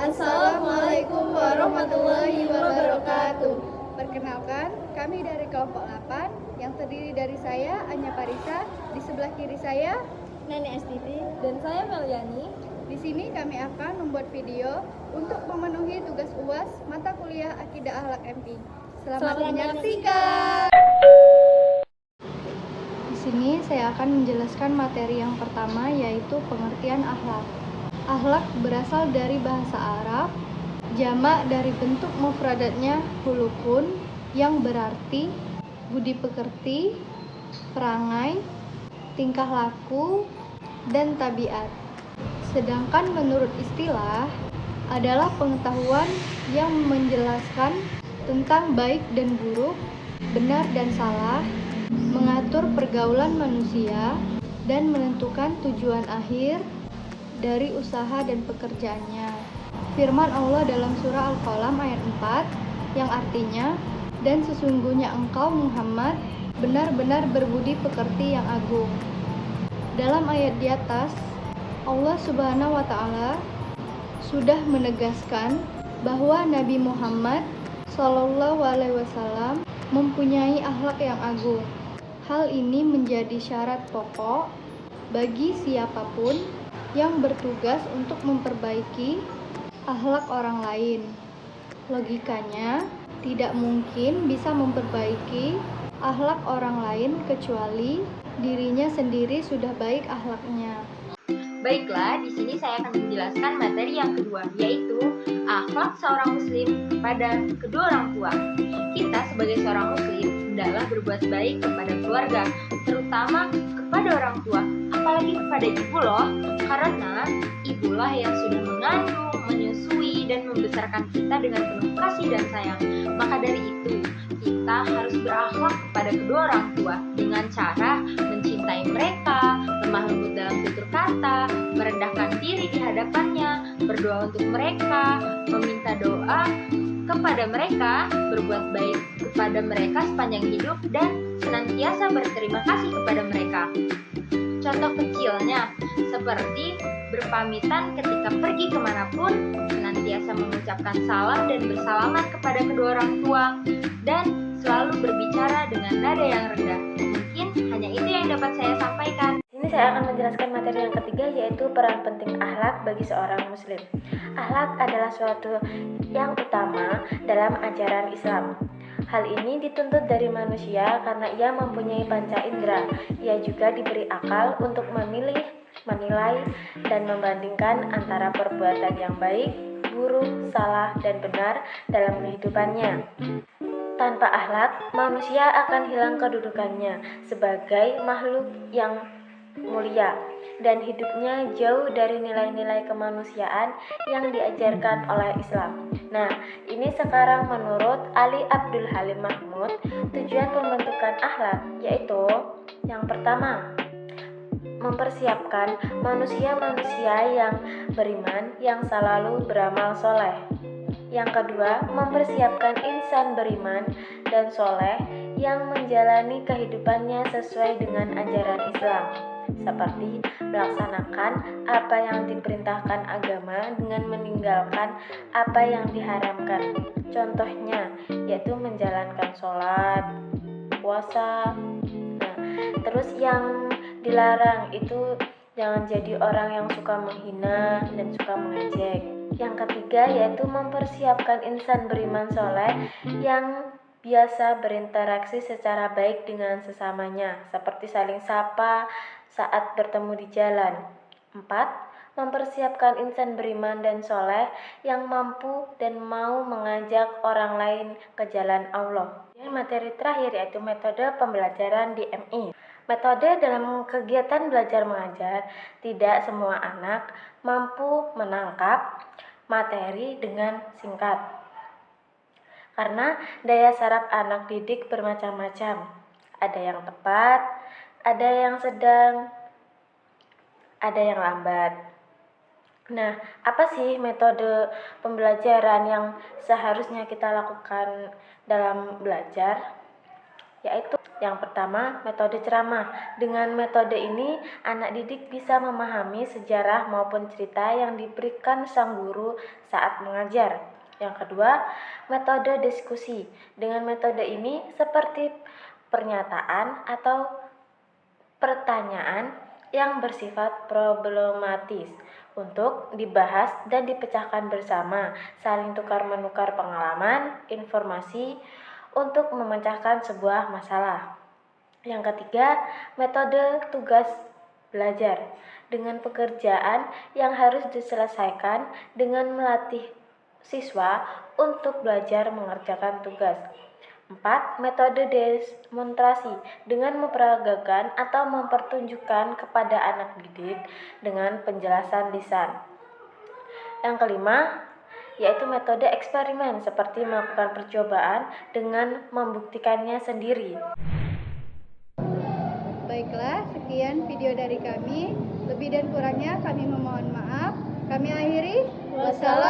Assalamualaikum warahmatullahi wabarakatuh. Perkenalkan, kami dari kelompok 8 yang terdiri dari saya, Anya Parisa, di sebelah kiri saya, Nani Astiti, dan saya Meliani. Di sini kami akan membuat video untuk memenuhi tugas UAS mata kuliah Akidah Akhlak MP. Selamat menyaksikan. Di sini saya akan menjelaskan materi yang pertama, yaitu pengertian akhlak. Akhlak berasal dari bahasa Arab, jamak dari bentuk mufradatnya hulukun yang berarti budi pekerti, perangai, tingkah laku, dan tabiat. Sedangkan menurut istilah adalah pengetahuan yang menjelaskan tentang baik dan buruk, benar dan salah, mengatur pergaulan manusia, dan menentukan tujuan akhir dari usaha dan pekerjaannya. Firman Allah dalam surah Al-Qalam ayat 4 yang artinya, dan sesungguhnya engkau Muhammad benar-benar berbudi pekerti yang agung. Dalam ayat di atas, Allah Subhanahu wa Ta'ala sudah menegaskan bahwa Nabi Muhammad SAW mempunyai akhlak yang agung. Hal ini menjadi syarat pokok bagi siapapun yang bertugas untuk memperbaiki akhlak orang lain. Logikanya, tidak mungkin bisa memperbaiki akhlak orang lain kecuali dirinya sendiri sudah baik akhlaknya. Baiklah, di sini saya akan menjelaskan materi yang kedua, yaitu akhlak seorang muslim kepada kedua orang tua. Kita sebagai seorang muslim hendaklah berbuat baik kepada keluarga, terutama kepada orang tua, apalagi kepada ibu loh, karena ibulah yang sudah mengandung, menyusui, dan membesarkan kita dengan penuh kasih dan sayang. Maka dari itu, kita harus berakhlak kepada kedua orang tua dengan cara mencintai mereka, lemah lembut dalam tutur kata, merendahkan diri di hadapannya, berdoa untuk mereka, meminta doa kepada mereka, berbuat baik kepada mereka sepanjang hidup, dan senantiasa berterima kasih kepada mereka. Contoh kecilnya seperti berpamitan ketika pergi kemanapun, senantiasa mengucapkan salam dan bersalaman kepada kedua orang tua, dan selalu berbicara dengan nada yang rendah. Mungkin hanya itu yang dapat saya sampaikan. Ini saya akan menjelaskan materi yang ketiga, yaitu peran penting akhlak bagi seorang muslim. Akhlak adalah suatu yang utama dalam ajaran Islam. Hal ini dituntut dari manusia karena ia mempunyai panca indera. Ia juga diberi akal untuk memilih, menilai, dan membandingkan antara perbuatan yang baik, buruk, salah, dan benar dalam kehidupannya. Tanpa akhlak, manusia akan hilang kedudukannya sebagai makhluk yang mulia dan hidupnya jauh dari nilai-nilai kemanusiaan yang diajarkan oleh Islam. Nah, ini sekarang menurut Ali Abdul Halim Mahmud, tujuan pembentukan akhlak yaitu yang pertama, mempersiapkan manusia-manusia yang beriman yang selalu beramal soleh. Yang kedua, mempersiapkan insan beriman dan soleh yang menjalani kehidupannya sesuai dengan ajaran Islam, seperti melaksanakan apa yang diperintahkan agama dengan meninggalkan apa yang diharamkan. Contohnya, yaitu menjalankan sholat, puasa. Nah, terus yang dilarang itu jangan jadi orang yang suka menghina dan suka mengejek. Yang ketiga yaitu mempersiapkan insan beriman soleh yang biasa berinteraksi secara baik dengan sesamanya, seperti saling sapa saat bertemu di jalan. 4. Mempersiapkan insan beriman dan soleh yang mampu dan mau mengajak orang lain ke jalan Allah. Dan materi terakhir yaitu metode pembelajaran di MI. Metode dalam kegiatan belajar mengajar, tidak semua anak mampu menangkap materi dengan singkat. Karena daya saraf anak didik bermacam-macam. Ada yang tepat, ada yang sedang, ada yang lambat. Nah, apa sih metode pembelajaran yang seharusnya kita lakukan dalam belajar? Yaitu Yang pertama, metode ceramah. Dengan metode ini, anak didik bisa memahami sejarah maupun cerita yang diberikan sang guru saat mengajar. Yang kedua, metode diskusi. Dengan metode ini, seperti pernyataan atau pertanyaan yang bersifat problematis untuk dibahas dan dipecahkan bersama, saling tukar-menukar pengalaman, informasi, untuk memecahkan sebuah masalah. Yang ketiga, metode tugas belajar. Dengan pekerjaan yang harus diselesaikan dengan melatih siswa untuk belajar mengerjakan tugas. 4. Metode demonstrasi. Dengan memperagakan atau mempertunjukkan kepada anak didik dengan penjelasan lisan. Yang kelima, yaitu metode eksperimen, seperti melakukan percobaan dengan membuktikannya sendiri. Baiklah, sekian video dari kami. Lebih dan kurangnya kami memohon maaf. Kami akhiri. Wassalamualaikum